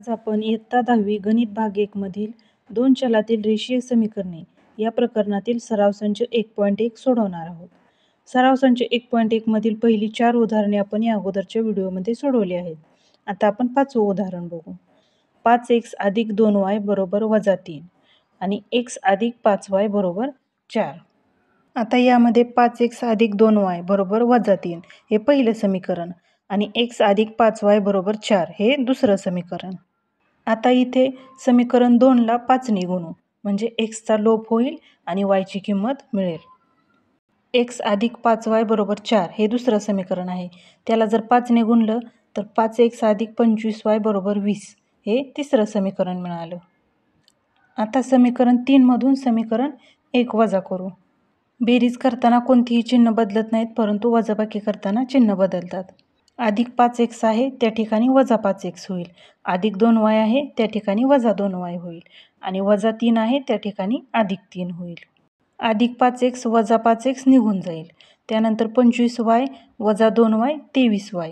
आज आपण इयत्ता 10वी गणित भाग 1 मधील 2 चलातील रेषीय समीकरणे या प्रकरणातील सराव संच 1.1 सोडवणार आहोत. सराव संच 1.1 मधील पहिली 4 उदाहरणे आपण या अगोदरच्या व्हिडिओमध्ये सोडवली आहेत. आता आपण 5वं उदाहरण बघू. 5x अधिक 2y बरोबर -3 आणि x अधिक 5y बरोबर 4. आता यामध्ये 5x अधिक 2y बरोबर -3 हे पहिलं समीकरण आणि x अधिक 5y बरोबर 4 हे दुसरं समीकरण. आता इथे समीकरण 2ला 5 ने गुणू म्हणजे x चा लोप होईल आणि y ची किंमत मिळेल. x अधिक 5y बरोबर 4 हे दुसरं समीकरण आहे. त्याला जर 5 ने गुणलं तर 5x अधिक 25y बरोबर 20 हे तिसरं समीकरण मिळालं. आता समीकरण 3 मधून समीकरण 1 वजा करू. बेरीज करताना कोणतीही चिन्ह बदलत नाहीत, परंतु वजाबाकी करताना चिन्ह बदलतात. अधिक 5x आहे त्या ठिकाणी वजा 5x होईल. अधिक 2y आहे त्या ठिकाणी वजा 2y होईल आणि वजा 3 आहे त्या ठिकाणी अधिक 3 होईल. अधिक 5x वजा 5x निघून जाईल. त्यानंतर 25y वजा 2y 23y.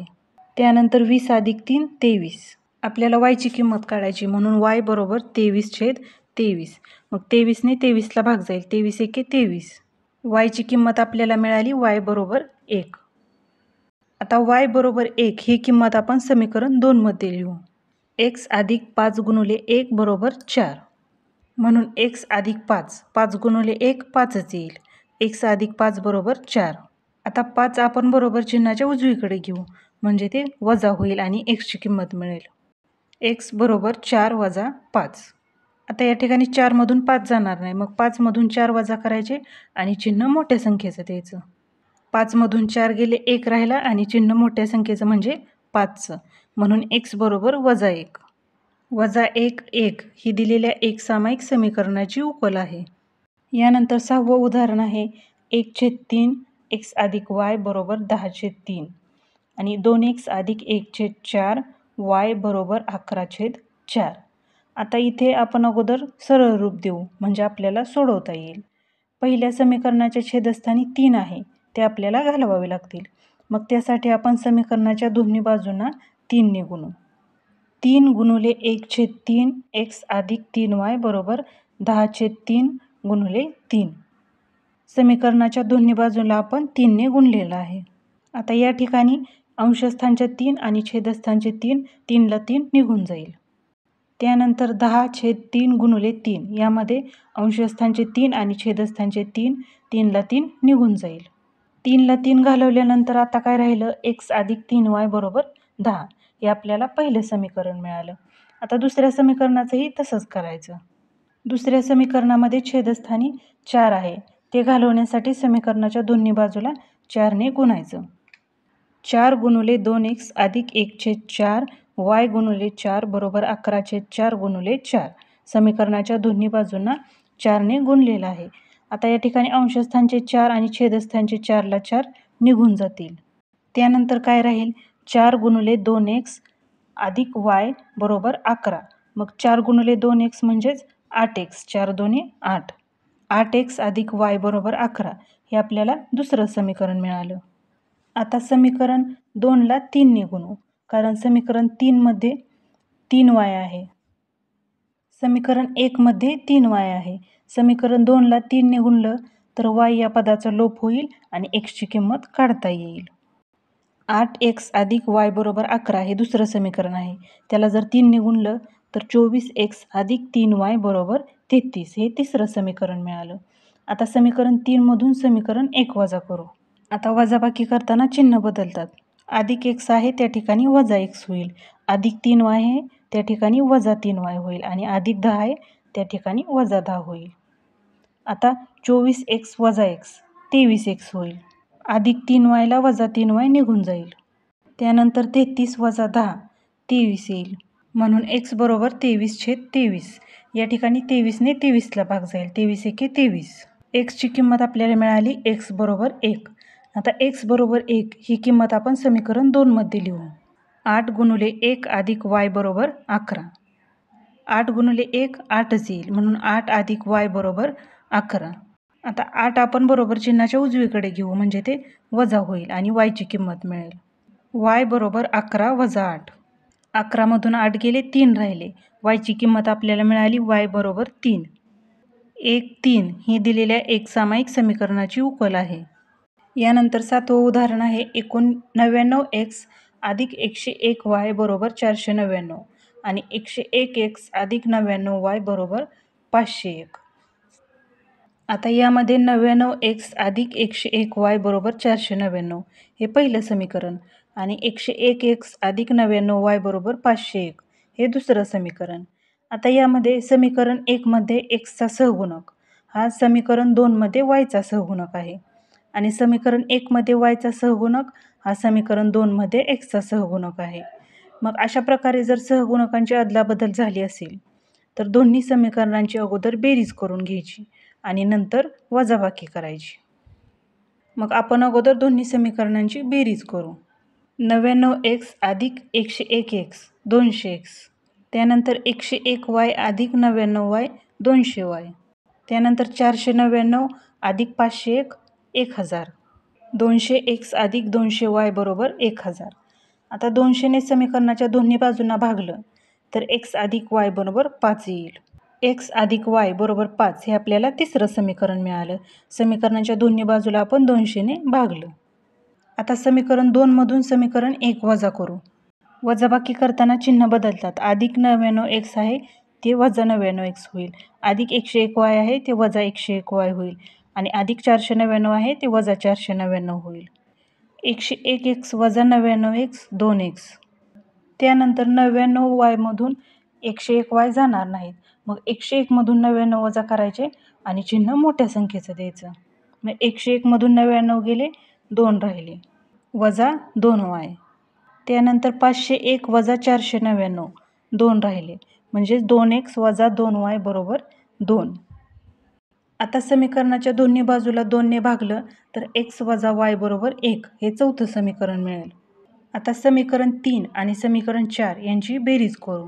त्यानंतर 20 अधिक 3 23. आपल्याला y ची किंमत काढायची म्हणून y बरोबर 23/23. मग 23 ने 23ला भाग जाईल. 23 एके 23. y ची किंमत आपल्याला मिळाली y बरोबर 1. आता y बरोबर 1 ही किंमत आपण समीकरण 2 मध्ये लिहू. x अधिक 5 गुणिले 1 बरोबर 4. म्हणून x अधिक 5 5 गुणिले 1 5च येईल. x अधिक 5 बरोबर 4. आता 5 आपण बरोबर चिन्हाच्या उजवीकडे घेऊ म्हणजे ते वजा होईल आणि x ची किंमत मिळेल. x बरोबर 4 वजा 5. आता या ठिकाणी 4 मधून 5 जाणार नाही, मग 5 मधून 4 वजा करायचे आणि चिन्ह मोठ्या संख्येचं द्यायचं. 5 मधून 4 गेले 1 राहिला आणि चिन्ह मोठ्या संख्येचं म्हणजे 5चं, म्हणून x बरोबर वजा 1. वजा 1 1 ही दिलेल्या एकसामायिक समीकरणाची उकल आहे. यानंतर 6वं उदाहरण आहे 1/3 x अधिक y बरोबर 10/3 आणि 2x अधिक 1/4 y बरोबर 11/4. आता इथे आपण अगोदर सरळ रूप देऊ म्हणजे आपल्याला सोडवता येईल. पहिल्या समीकरणाच्या छेदस्थानी 3 आहे ते आपल्याला घालवावे लागतील. मग त्यासाठी आपण समीकरणाच्या दोन्ही बाजूंना 3 ने गुणू. 3 गुणिले 1/3 x अधिक 3y बरोबर 10/3 गुणिले 3. समीकरणाच्या दोन्ही बाजूला आपण 3 ने गुणलेलं आहे. आता या ठिकाणी अंशस्थानच्या 3 आणि छेदस्थानचे 3 3ला 3 निघून जाईल. त्यानंतर 10/3 गुणिले 3 यामध्ये अंशस्थानचे 3 आणि छेदस्थानचे 3 3ला 3 निघून जाईल. 3ला 3 घालवल्यानंतर आता काय राहिलं x अधिक 3y बरोबर 10 हे आपल्याला पहिलं समीकरण मिळालं. आता दुसऱ्या समीकरणाचंही तसंच करायचं. दुसऱ्या समीकरणामध्ये छेदस्थानी 4 आहे ते घालवण्यासाठी समीकरणाच्या दोन्ही बाजूला 4 ने गुणायचं. 4 गुणिले 2x अधिक 1/4 y गुणिले 4 बरोबर 11/4 गुणिले 4. समीकरणाच्या दोन्ही बाजूंना 4 ने गुणलेलं आहे. आता या ठिकाणी अंशस्थानचे 4 आणि छेदस्थानचे 4ला 4 निघून जातील. त्यानंतर काय राहील 4 गुणिले 2x अधिक y बरोबर 11. मग 4 गुणिले 2x म्हणजेच 8x 4 2 8. 8x अधिक y बरोबर 11 हे आपल्याला दुसरं समीकरण मिळालं. आता समीकरण 2ला 3 ने गुणू कारण समीकरण 3 मध्ये 3y आहे. समीकरण 1 मध्ये 3y आहे. समीकरण 2ला 3 ने गुणलं तर y या पदाचा लोप होईल आणि x ची किंमत काढता येईल. 8x अधिक y बरोबर 11 हे दुसरं समीकरण आहे. त्याला जर 3 ने गुणलं तर 24x अधिक 3y बरोबर 33 हे तिसरं समीकरण मिळालं. आता समीकरण 3 मधून समीकरण 1 वजा करू. आता वजाबाकी करताना चिन्ह बदलतात. अधिक x आहे त्या ठिकाणी वजा x होईल. अधिक 3y आहे त्या ठिकाणी वजा 3y होईल आणि अधिक 10 आहे त्या ठिकाणी वजा 10 होईल. आता 24x वजा x 23x होईल. अधिक 3y ला वजा 3y निघून जाईल. त्यानंतर 33 वजा 10 23 येईल. म्हणून x बरोबर 23/23. या ठिकाणी 23 ने 23ला भाग जाईल. 23 एके 23. x ची किंमत आपल्याला मिळाली x बरोबर 1. आता x बरोबर 1 ही किंमत आपण समीकरण 2 मध्ये लिहू. 8 गुणिले 1 अधिक y बरोबर 11. 8 गुणिले 1 8च येईल म्हणून 8 अधिक y बरोबर 11. आता 8 आपण बरोबर चिन्हाच्या उजवीकडे घेऊ म्हणजे ते वजा होईल आणि y ची किंमत मिळेल. y बरोबर 11 वजा 8. 11मधून 8 गेले, 3 राहिले. वायची किंमत आपल्याला मिळाली वाय बरोबर 3. 1, 3 ही दिलेल्या एकसामायिक समीकरणाची उकल आहे. यानंतर 7वं उदाहरण आहे 99x अधिक 101y बरोबर 499 आणि 101x अधिक 99y बरोबर 501. आता यामध्ये 99x अधिक 101y बरोबर 499 हे पहिलं समीकरण आणि 101x अधिक 99y बरोबर 501 हे दुसरं समीकरण. आता यामध्ये समीकरण 1 मध्ये xचा सहगुणक हा समीकरण 2 मध्ये yचा सहगुणक आहे आणि समीकरण 1 मध्ये yचा सहगुणक हा समीकरण 2 मध्ये xचा सहगुणक आहे. मग अशा प्रकारे जर सहगुणकांची अदलाबदल झाली असेल तर दोन्ही समीकरणांची अगोदर बेरीज करून घ्यायची आणि नंतर वजाबाकी करायची. मग आपण अगोदर दोन्ही समीकरणांची बेरीज करू. 99x अधिक 101x 200x, त्यानंतर 101y अधिक 99y 200y, त्यानंतर 499 अधिक 501 1000, 200x अधिक 200y बरोबर 1000. आता 200ने समीकरणाच्या दोन्ही बाजूंना भागलं तर x अधिक y बरोबर 5 येईल. x अधिक y बरोबर 5 हे आपल्याला तिसरं समीकरण मिळालं. समीकरणाच्या दोन्ही बाजूला आपण 200ने भागलं. आता समीकरण 2 मधून समीकरण 1 वजा करू. वजाबाकी करताना चिन्ह बदलतात. अधिक 99x आहे ते वजा 99x होईल. अधिक 101y आहे ते वजा 101y होईल आणि अधिक 499 आहे ते वजा 499 होईल. 101x वजा 99x 2x. त्यानंतर 99y मधून 101y जाणार नाहीत. मग 101 मधून 99 वजा करायचे आणि चिन्ह मोठ्या संख्येचं द्यायचं. मग 101 मधून 99 गेले, 2 राहिले, वजा 2y. त्यानंतर 501 वजा 499 2 राहिले, म्हणजे 2x वजा 2y बरोबर 2. आता समीकरणाच्या दोन्ही बाजूला 2ने भागलं तर x वजा y बरोबर 1 हे चौथं समीकरण मिळेल. आता समीकरण 3 आणि समीकरण 4 यांची बेरीज करू.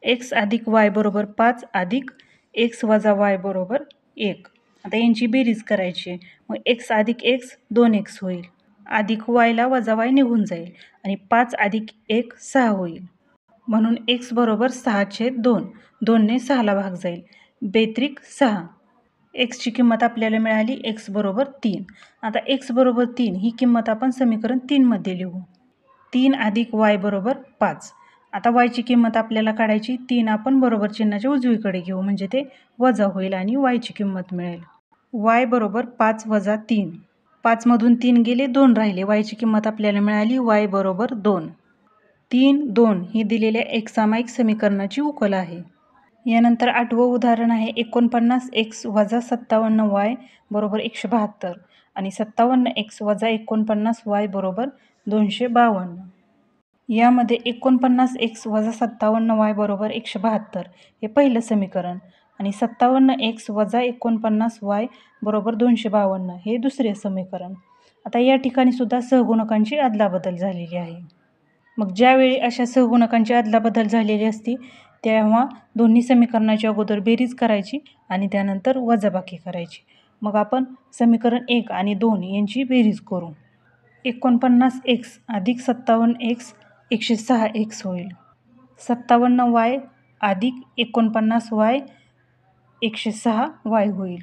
x अधिक y बरोबर 5 अधिक x वजा y बरोबर 1. आता यांची बेरीज करायची. मग x अधिक x 2x होईल. अधिक yला वजा y निघून जाईल आणि 5 अधिक 1 6 होईल. म्हणून x बरोबर 6/2. 2ने 6ला भाग जाईल. बेत्रिक 6. xची किंमत आपल्याला मिळाली x बरोबर 3. आता x बरोबर 3 ही किंमत आपण समीकरण 3 मध्ये लिहू. 3 अधिक y बरोबर 5. आता yची किंमत आपल्याला काढायची. 3 आपण बरोबर चिन्हाच्या उजवीकडे घेऊ म्हणजे ते वजा होईल आणि yची किंमत मिळेल. y बरोबर 5 वजा 3. 5 मधून 3 गेले, 2 राहिले. yची किंमत आपल्याला मिळाली y बरोबर 2. 3, 2 ही दिलेल्या एकसामायिक समीकरणाची उकल आहे. यानंतर 8वं उदाहरण आहे 49x वजा 57y बरोबर 172 आणि 57x वजा 49y बरोबर 252. यामध्ये 49x वजा 57y बरोबर 172 हे पहिलं समीकरण आणि 57x वजा 49y बरोबर 252 हे दुसरे समीकरण. आता या ठिकाणी सुद्धा सहगुणकांची अदलाबदल झालेली आहे. मग ज्यावेळी अशा सहगुणकांची अदलाबदल झालेली असती तेव्हा दोन्ही समीकरणाची अगोदर बेरीज करायची आणि त्यानंतर वजाबाकी करायची. मग आपण समीकरण 1 आणि 2 यांची बेरीज करू. 49x अधिक 57x 106x होईल. 57y अधिक 49y 106y होईल.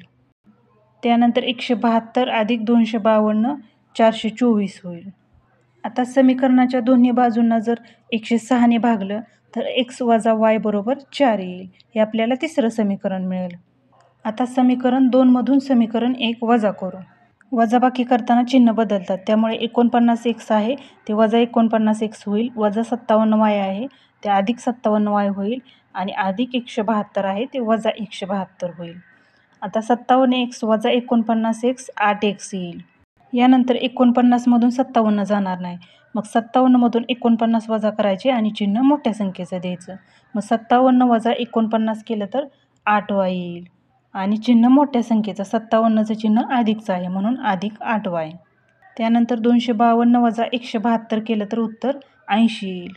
त्यानंतर 172 अधिक 252 424 होईल. आता समीकरणाच्या दोन्ही बाजूंना जर 106ने भागलं तर x वजा y बरोबर 4 येईल. हे आपल्याला तिसरं समीकरण मिळेल. आता समीकरण 2 मधून समीकरण 1 वजा करू. वजाबाकी करताना चिन्ह बदलतात. त्यामुळे 49x आहे ते वजा 49x होईल. वजा 57y आहे ते अधिक 57y होईल आणि अधिक 172 आहे ते वजा 172 होईल. आता 57x वजा 49x 8x येईल. यानंतर 49 मधून 57 जाणार नाही. मग 57 मधून 49 वजा करायचे आणि चिन्ह मोठ्या संख्येचं द्यायचं. मग 57 वजा 49 केलं तर 8y येईल आणि चिन्ह मोठ्या संख्येचं 57चं चिन्ह अधिकचं आहे म्हणून अधिक 8y. त्यानंतर 252 वजा 172 केलं तर उत्तर 80 येईल.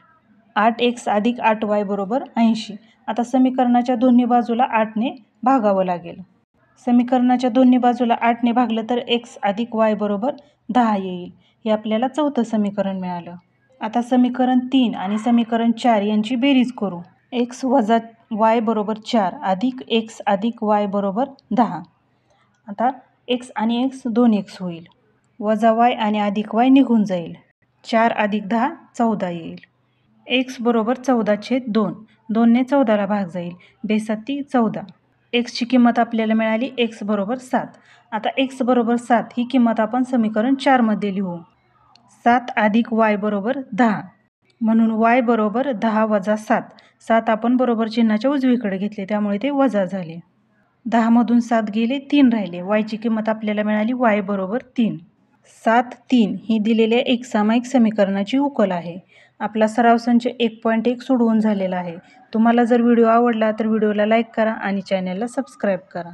8x अधिक 8y बरोबर 80. आता समीकरणाच्या दोन्ही बाजूला 8ने भागावं लागेल. समीकरणाच्या दोन्ही बाजूला 8ने भागलं तर x अधिक y बरोबर 10 येईल. हे आपल्याला चौथं समीकरण मिळालं. आता समीकरण 3 आणि समीकरण 4 यांची बेरीज करू. x वजा y बरोबर 4 अधिक x अधिक y बरोबर 10. आता x आणि x 2x होईल. वजा y आणि अधिक y निघून जाईल. 4 अधिक 10 14 येईल. x बरोबर 14/2. 2ने 14ला भाग जाईल. बेसाती 14. x ची किंमत आपल्याला मिळाली x बरोबर 7. आता x बरोबर 7 ही किंमत आपण समीकरण 4 मध्ये लिहू. 7 अधिक y बरोबर 10. म्हणून y बरोबर 10 वजा 7. 7 आपण बरोबर चिन्हाच्या उजवीकडे घेतले त्यामुळे ते वजा झाले. 10 मधून 7 गेले 3 राहिले. y ची किंमत आपल्याला मिळाली y बरोबर 3. 7, 3 ही दिलेल्या एकसामायिक समीकरणाची उकल आहे. आपला सराव संच 1.1 सोडवून झालेला आहे. तुम्हाला जर व्हिडिओ आवडला तर व्हिडिओला लाईक करा आणि चॅनलला सबस्क्राईब करा.